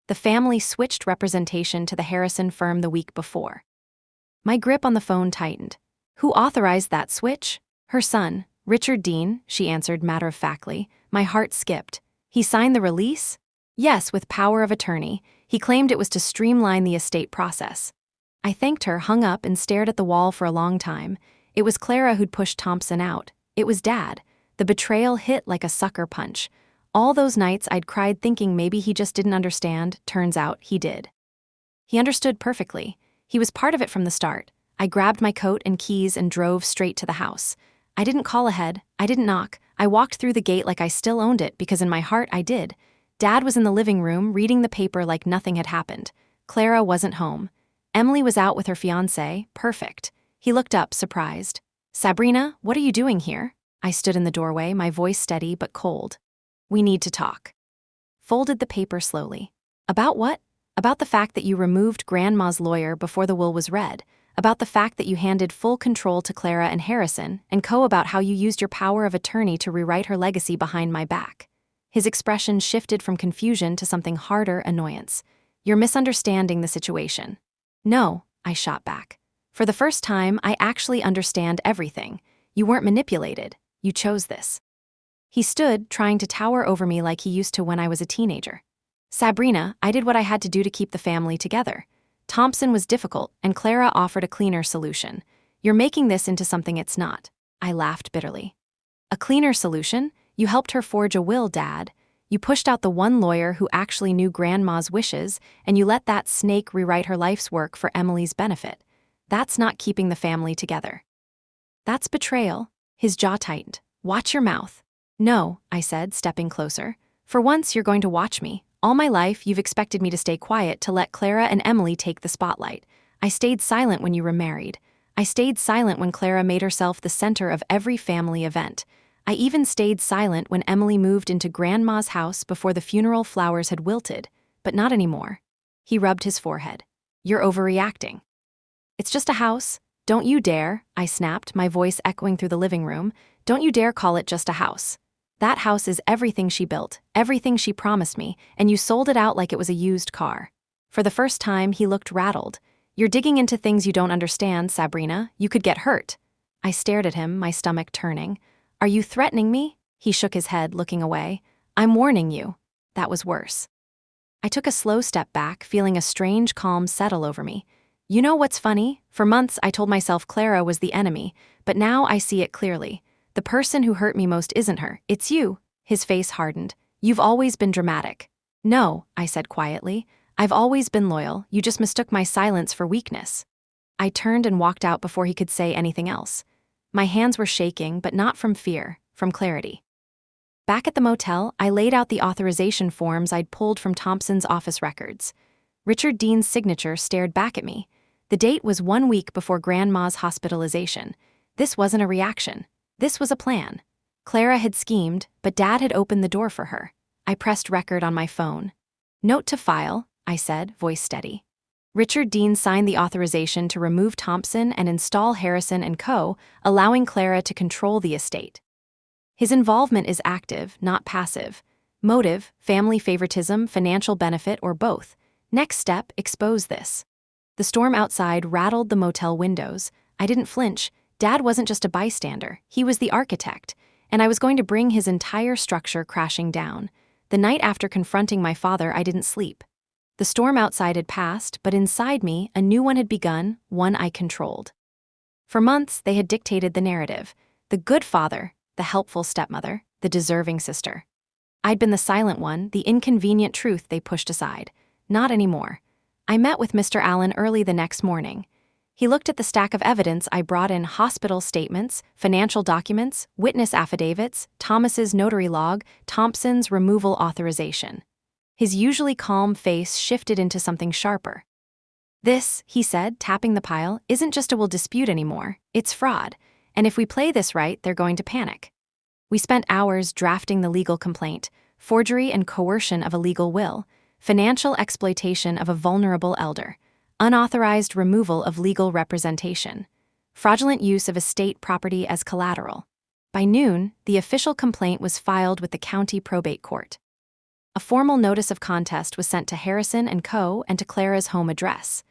The family switched representation to the Harrison firm the week before. My grip on the phone tightened. Who authorized that switch? Her son, Richard Dean, she answered matter-of-factly. My heart skipped. He signed the release? Yes, with power of attorney. He claimed it was to streamline the estate process. I thanked her, hung up, and stared at the wall for a long time. It was Clara who'd pushed Thompson out. It was Dad. The betrayal hit like a sucker punch. All those nights I'd cried thinking maybe he just didn't understand. Turns out he did. He understood perfectly. He was part of it from the start. I grabbed my coat and keys and drove straight to the house. I didn't call ahead. I didn't knock. I walked through the gate like I still owned it because in my heart I did. Dad was in the living room reading the paper like nothing had happened. Clara wasn't home. Emily was out with her fiancé. Perfect. He looked up, surprised. Sabrina, what are you doing here? I stood in the doorway, my voice steady but cold. We need to talk. Folded the paper slowly. About what? About the fact that you removed Grandma's lawyer before the will was read. About the fact that you handed full control to Clara and Harrison, and about how you used your power of attorney to rewrite her legacy behind my back. His expression shifted from confusion to something harder, annoyance. You're misunderstanding the situation. No, I shot back. For the first time, I actually understand everything. You weren't manipulated. You chose this. He stood, trying to tower over me like he used to when I was a teenager. Sabrina, I did what I had to do to keep the family together. Thompson was difficult, and Clara offered a cleaner solution. You're making this into something it's not. I laughed bitterly. A cleaner solution? You helped her forge a will, Dad. You pushed out the one lawyer who actually knew Grandma's wishes, and you let that snake rewrite her life's work for Emily's benefit. That's not keeping the family together. That's betrayal. His jaw tightened. Watch your mouth. No, I said, stepping closer. For once, you're going to watch me. All my life, you've expected me to stay quiet to let Clara and Emily take the spotlight. I stayed silent when you remarried. I stayed silent when Clara made herself the center of every family event. I even stayed silent when Emily moved into Grandma's house before the funeral flowers had wilted, but not anymore. He rubbed his forehead. You're overreacting. It's just a house. Don't you dare, I snapped, my voice echoing through the living room. Don't you dare call it just a house. That house is everything she built, everything she promised me, and you sold it out like it was a used car. For the first time, he looked rattled. You're digging into things you don't understand, Sabrina. You could get hurt. I stared at him, my stomach turning. Are you threatening me? He shook his head, looking away. I'm warning you. That was worse. I took a slow step back, feeling a strange calm settle over me. You know what's funny? For months, I told myself Clara was the enemy, but now I see it clearly. The person who hurt me most isn't her, it's you. His face hardened. You've always been dramatic. No, I said quietly. I've always been loyal, you just mistook my silence for weakness. I turned and walked out before he could say anything else. My hands were shaking, but not from fear, from clarity. Back at the motel, I laid out the authorization forms I'd pulled from Thompson's office records. Richard Dean's signature stared back at me. The date was 1 week before Grandma's hospitalization. This wasn't a reaction. This was a plan. Clara had schemed, but Dad had opened the door for her. I pressed record on my phone. Note to file, I said, voice steady. Richard Dean signed the authorization to remove Thompson and install Harrison and Co., allowing Clara to control the estate. His involvement is active, not passive. Motive, family favoritism, financial benefit, or both. Next step, expose this. The storm outside rattled the motel windows. I didn't flinch. Dad wasn't just a bystander, he was the architect, and I was going to bring his entire structure crashing down. The night after confronting my father, I didn't sleep. The storm outside had passed, but inside me, a new one had begun, one I controlled. For months, they had dictated the narrative. The good father, the helpful stepmother, the deserving sister. I'd been the silent one, the inconvenient truth they pushed aside. Not anymore. I met with Mr. Allen early the next morning. He looked at the stack of evidence I brought in: hospital statements, financial documents, witness affidavits, Thomas's notary log, Thompson's removal authorization. His usually calm face shifted into something sharper. This, he said, tapping the pile, isn't just a will dispute anymore, it's fraud. And if we play this right, they're going to panic. We spent hours drafting the legal complaint: forgery and coercion of a legal will, financial exploitation of a vulnerable elder, unauthorized removal of legal representation, fraudulent use of estate property as collateral. By noon, the official complaint was filed with the county probate court. A formal notice of contest was sent to Harrison and Co. and to Clara's home address.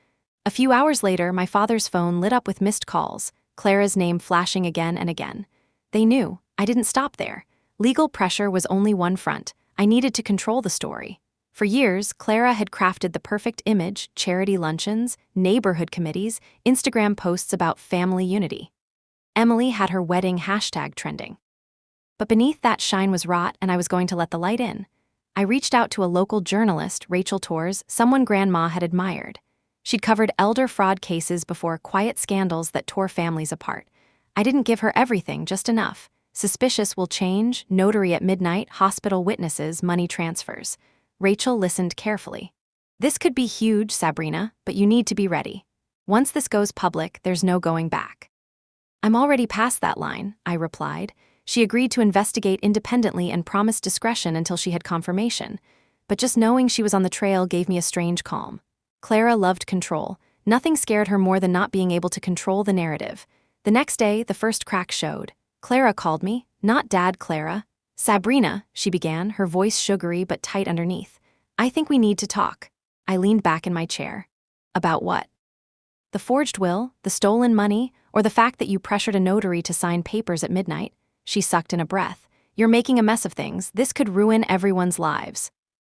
A few hours later, my father's phone lit up with missed calls, Clara's name flashing again and again. They knew. I didn't stop there. Legal pressure was only one front. I needed to control the story. For years, Clara had crafted the perfect image: charity luncheons, neighborhood committees, Instagram posts about family unity. Emily had her wedding hashtag trending. But beneath that shine was rot, and I was going to let the light in. I reached out to a local journalist, Rachel Torres, someone Grandma had admired. She'd covered elder fraud cases before, quiet scandals that tore families apart. I didn't give her everything, just enough. Suspicious will change, notary at midnight, hospital witnesses, money transfers. Rachel listened carefully. This could be huge, Sabrina, but you need to be ready. Once this goes public, there's no going back. I'm already past that line, I replied. She agreed to investigate independently and promised discretion until she had confirmation. But just knowing she was on the trail gave me a strange calm. Clara loved control. Nothing scared her more than not being able to control the narrative. The next day, the first crack showed. Clara called me, not Dad, Clara. Sabrina, she began, her voice sugary but tight underneath. I think we need to talk. I leaned back in my chair. About what? The forged will, the stolen money, or the fact that you pressured a notary to sign papers at midnight? She sucked in a breath. You're making a mess of things. This could ruin everyone's lives.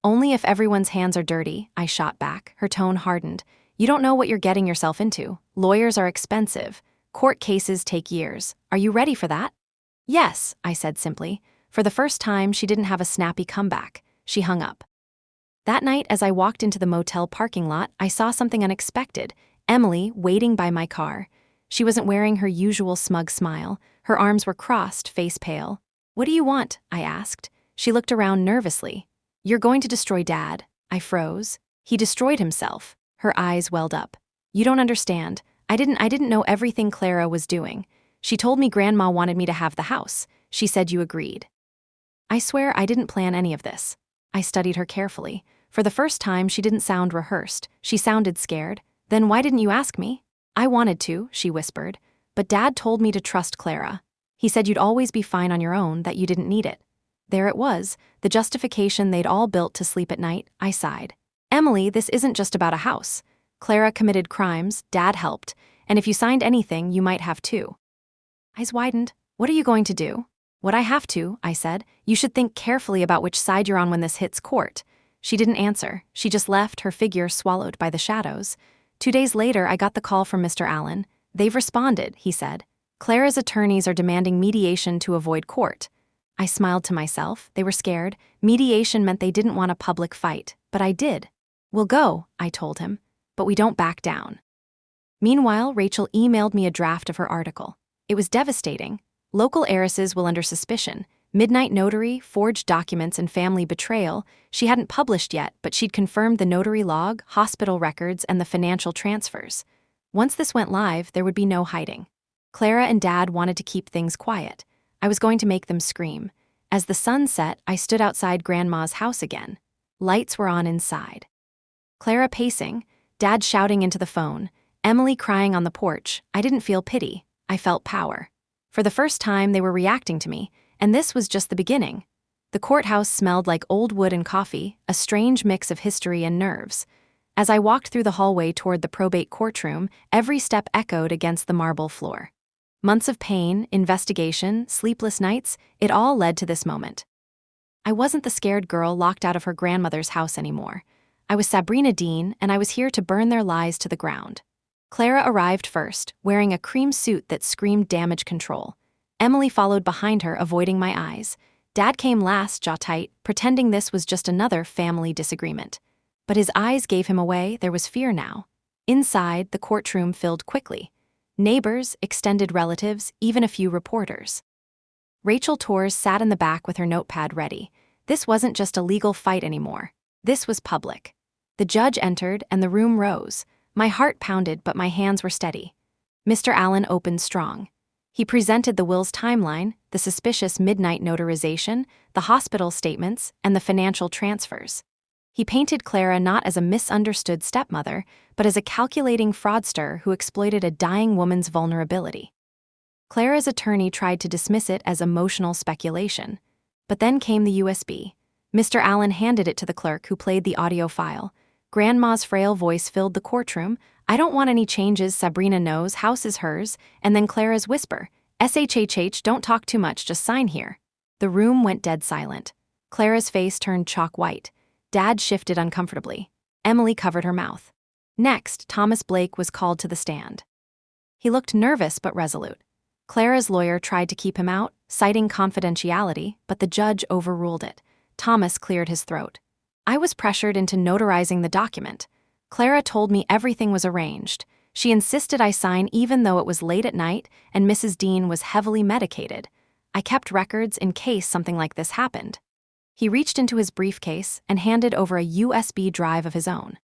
Only if everyone's hands are dirty, I shot back, her tone hardened. You don't know what you're getting yourself into. Lawyers are expensive. Court cases take years. Are you ready for that? Yes, I said simply. For the first time, she didn't have a snappy comeback. She hung up. That night, as I walked into the motel parking lot, I saw something unexpected. Emily, waiting by my car. She wasn't wearing her usual smug smile. Her arms were crossed, face pale. "What do you want?" I asked. She looked around nervously. "You're going to destroy Dad." I froze. "He destroyed himself." Her eyes welled up. "You don't understand. I didn't know everything Clara was doing. She told me Grandma wanted me to have the house. She said you agreed." I swear I didn't plan any of this. I studied her carefully. For the first time, she didn't sound rehearsed. She sounded scared. "Then why didn't you ask me?" "I wanted to," she whispered. "But Dad told me to trust Clara. He said you'd always be fine on your own, that you didn't need it." There it was, the justification they'd all built to sleep at night. I sighed. "Emily, this isn't just about a house. Clara committed crimes, Dad helped, and if you signed anything, you might have too." Eyes widened. "What are you going to do?" "What I have to," I said. "You should think carefully about which side you're on when this hits court." She didn't answer. She just left, her figure swallowed by the shadows. 2 days later, I got the call from Mr. Allen. "They've responded," he said. "Clara's attorneys are demanding mediation to avoid court." I smiled to myself. They were scared. Mediation meant they didn't want a public fight, but I did. "We'll go," I told him, "but we don't back down." Meanwhile, Rachel emailed me a draft of her article. It was devastating. Local heiresses will under suspicion. Midnight notary, forged documents, and family betrayal. She hadn't published yet, but she'd confirmed the notary log, hospital records, and the financial transfers. Once this went live, there would be no hiding. Clara and Dad wanted to keep things quiet. I was going to make them scream. As the sun set, I stood outside Grandma's house again. Lights were on inside. Clara pacing, Dad shouting into the phone, Emily crying on the porch. I didn't feel pity. I felt power. For the first time, they were reacting to me, and this was just the beginning. The courthouse smelled like old wood and coffee, a strange mix of history and nerves. As I walked through the hallway toward the probate courtroom, every step echoed against the marble floor. Months of pain, investigation, sleepless nights, it all led to this moment. I wasn't the scared girl locked out of her grandmother's house anymore. I was Sabrina Dean, and I was here to burn their lies to the ground. Clara arrived first, wearing a cream suit that screamed damage control. Emily followed behind her, avoiding my eyes. Dad came last, jaw tight, pretending this was just another family disagreement. But his eyes gave him away. There was fear now. Inside, the courtroom filled quickly. Neighbors, extended relatives, even a few reporters. Rachel Torres sat in the back with her notepad ready. This wasn't just a legal fight anymore. This was public. The judge entered, and the room rose. My heart pounded, but my hands were steady. Mr. Allen opened strong. He presented the will's timeline, the suspicious midnight notarization, the hospital statements, and the financial transfers. He painted Clara not as a misunderstood stepmother, but as a calculating fraudster who exploited a dying woman's vulnerability. Clara's attorney tried to dismiss it as emotional speculation. But then came the USB. Mr. Allen handed it to the clerk, who played the audio file. Grandma's frail voice filled the courtroom. "I don't want any changes, Sabrina knows, house is hers," and then Clara's whisper, "SHHH, don't talk too much, just sign here." The room went dead silent. Clara's face turned chalk white. Dad shifted uncomfortably. Emily covered her mouth. Next, Thomas Blake was called to the stand. He looked nervous but resolute. Clara's lawyer tried to keep him out, citing confidentiality, but the judge overruled it. Thomas cleared his throat. I was pressured into notarizing the document. Clara told me everything was arranged. She insisted I sign even though it was late at night and Mrs. Dean was heavily medicated. I kept records in case something like this happened. He reached into his briefcase and handed over a USB drive of his own.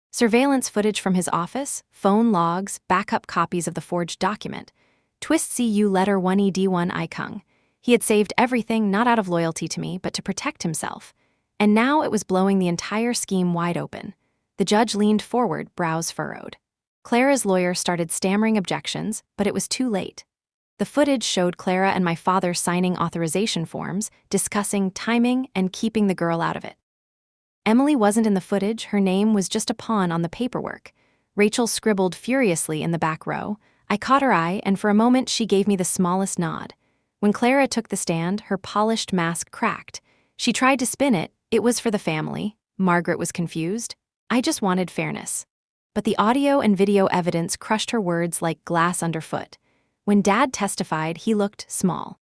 Surveillance footage from his office, phone logs, backup copies of the forged document. Twist CU letter 1ED1 Ikung. He had saved everything not out of loyalty to me, but to protect himself. And now it was blowing the entire scheme wide open. The judge leaned forward, brows furrowed. Clara's lawyer started stammering objections, but it was too late. The footage showed Clara and my father signing authorization forms, discussing timing and keeping the girl out of it. Emily wasn't in the footage, her name was just a pawn on the paperwork. Rachel scribbled furiously in the back row. I caught her eye, and for a moment she gave me the smallest nod. When Clara took the stand, her polished mask cracked. She tried to spin it. It was for the family. Margaret was confused. I just wanted fairness. But the audio and video evidence crushed her words like glass underfoot. When Dad testified, he looked small.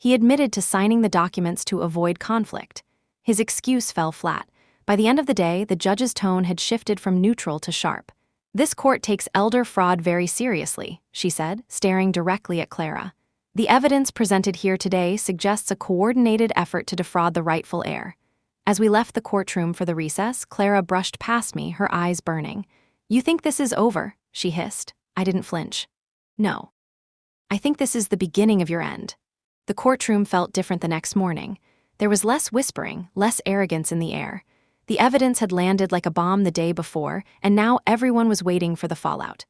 He admitted to signing the documents to avoid conflict. His excuse fell flat. By the end of the day, the judge's tone had shifted from neutral to sharp. "This court takes elder fraud very seriously," she said, staring directly at Clara. "The evidence presented here today suggests a coordinated effort to defraud the rightful heir." As we left the courtroom for the recess, Clara brushed past me, her eyes burning. "You think this is over?" she hissed. I didn't flinch. "No. I think this is the beginning of your end." The courtroom felt different the next morning. There was less whispering, less arrogance in the air. The evidence had landed like a bomb the day before, and now everyone was waiting for the fallout.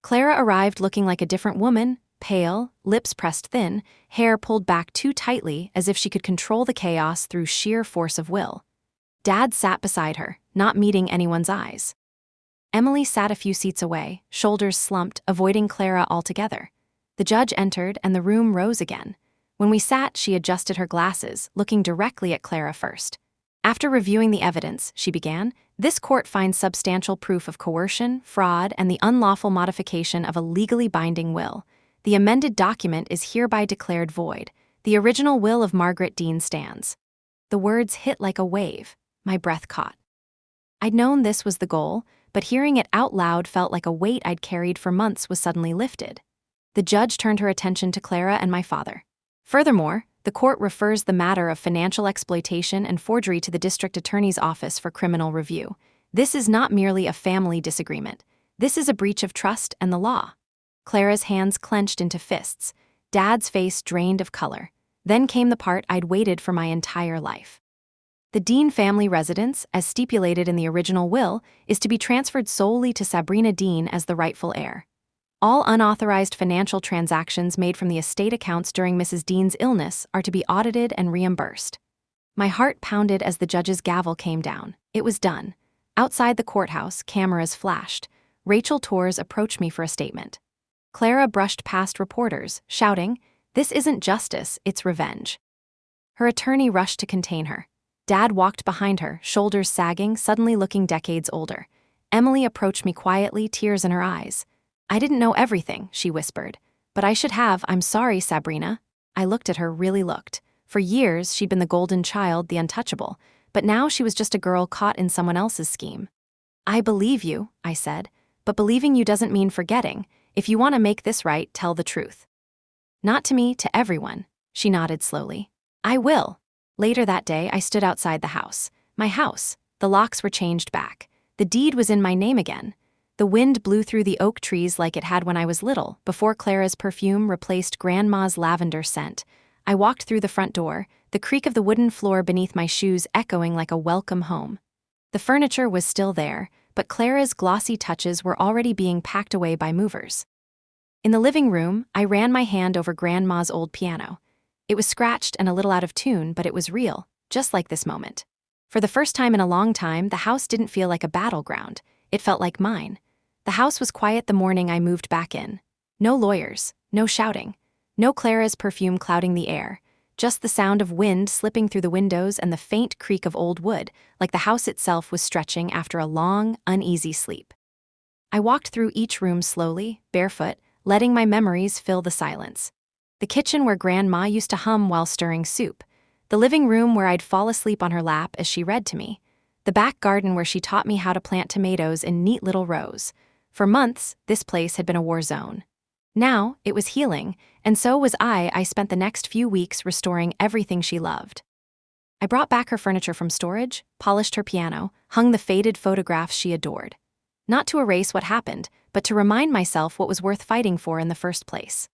Clara arrived looking like a different woman, pale, lips pressed thin, hair pulled back too tightly as if she could control the chaos through sheer force of will. Dad sat beside her, not meeting anyone's eyes. Emily sat a few seats away, shoulders slumped, avoiding Clara altogether. The judge entered, and the room rose again. When we sat, she adjusted her glasses, looking directly at Clara first. "After reviewing the evidence," she began, "this court finds substantial proof of coercion, fraud, and the unlawful modification of a legally binding will. The amended document is hereby declared void. The original will of Margaret Dean stands." The words hit like a wave. My breath caught. I'd known this was the goal, but hearing it out loud felt like a weight I'd carried for months was suddenly lifted. The judge turned her attention to Clara and my father. "Furthermore, the court refers the matter of financial exploitation and forgery to the district attorney's office for criminal review. This is not merely a family disagreement. This is a breach of trust and the law." Clara's hands clenched into fists. Dad's face drained of color. Then came the part I'd waited for my entire life. The Dean family residence, as stipulated in the original will, is to be transferred solely to Sabrina Dean as the rightful heir. All unauthorized financial transactions made from the estate accounts during Mrs. Dean's illness are to be audited and reimbursed. My heart pounded as the judge's gavel came down. It was done. Outside the courthouse, cameras flashed. Rachel Torres approached me for a statement. Clara brushed past reporters, shouting, "This isn't justice, it's revenge." Her attorney rushed to contain her. Dad walked behind her, shoulders sagging, suddenly looking decades older. Emily approached me quietly, tears in her eyes. "I didn't know everything," she whispered. "But I should have. I'm sorry, Sabrina." I looked at her, really looked. For years, she'd been the golden child, the untouchable, but now she was just a girl caught in someone else's scheme. "I believe you," I said, "but believing you doesn't mean forgetting. If you want to make this right, tell the truth." "Not to me, to everyone," she nodded slowly. "I will." Later that day, I stood outside the house. My house. The locks were changed back. The deed was in my name again. The wind blew through the oak trees like it had when I was little, before Clara's perfume replaced Grandma's lavender scent. I walked through the front door, the creak of the wooden floor beneath my shoes echoing like a welcome home. The furniture was still there, but Clara's glossy touches were already being packed away by movers. In the living room, I ran my hand over Grandma's old piano. It was scratched and a little out of tune, but it was real, just like this moment. For the first time in a long time, the house didn't feel like a battleground. It felt like mine. The house was quiet the morning I moved back in. No lawyers, no shouting, no Clara's perfume clouding the air, just the sound of wind slipping through the windows and the faint creak of old wood, like the house itself was stretching after a long, uneasy sleep. I walked through each room slowly, barefoot, letting my memories fill the silence. The kitchen where Grandma used to hum while stirring soup. The living room where I'd fall asleep on her lap as she read to me. The back garden where she taught me how to plant tomatoes in neat little rows. For months, this place had been a war zone. Now, it was healing, and so was I. I spent the next few weeks restoring everything she loved. I brought back her furniture from storage, polished her piano, hung the faded photographs she adored. Not to erase what happened, but to remind myself what was worth fighting for in the first place.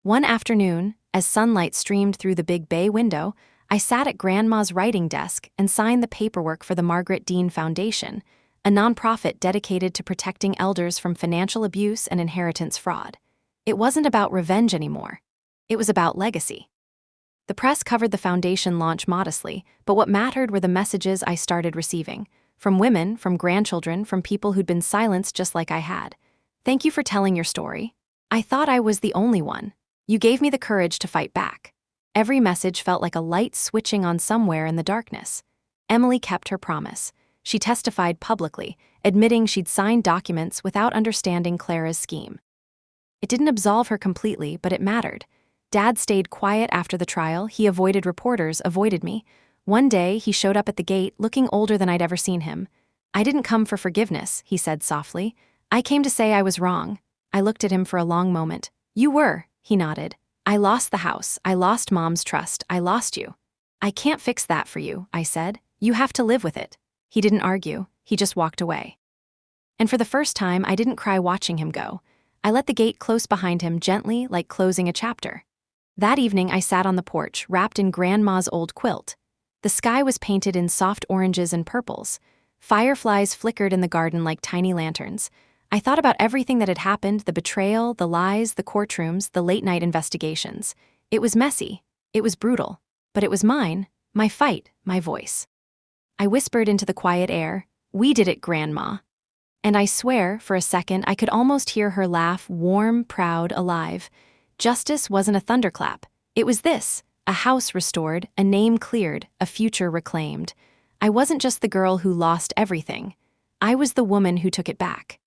One afternoon, as sunlight streamed through the big bay window, I sat at Grandma's writing desk and signed the paperwork for the Margaret Dean Foundation, a nonprofit dedicated to protecting elders from financial abuse and inheritance fraud. It wasn't about revenge anymore. It was about legacy. The press covered the foundation launch modestly, but what mattered were the messages I started receiving. From women, from grandchildren, from people who'd been silenced just like I had. "Thank you for telling your story. I thought I was the only one. You gave me the courage to fight back." Every message felt like a light switching on somewhere in the darkness. Emily kept her promise. She testified publicly, admitting she'd signed documents without understanding Clara's scheme. It didn't absolve her completely, but it mattered. Dad stayed quiet after the trial. He avoided reporters, avoided me. One day, he showed up at the gate, looking older than I'd ever seen him. "I didn't come for forgiveness," he said softly. "I came to say I was wrong." I looked at him for a long moment. "You were," he nodded. "I lost the house. I lost Mom's trust. I lost you." "I can't fix that for you," I said. "You have to live with it." He didn't argue. He just walked away. And for the first time, I didn't cry watching him go. I let the gate close behind him gently, like closing a chapter. That evening, I sat on the porch, wrapped in Grandma's old quilt. The sky was painted in soft oranges and purples. Fireflies flickered in the garden like tiny lanterns. I thought about everything that had happened, the betrayal, the lies, the courtrooms, the late-night investigations. It was messy. It was brutal. But it was mine, my fight, my voice. I whispered into the quiet air, "We did it, Grandma." And I swear, for a second, I could almost hear her laugh, warm, proud, alive. Justice wasn't a thunderclap. It was this: a house restored, a name cleared, a future reclaimed. I wasn't just the girl who lost everything. I was the woman who took it back.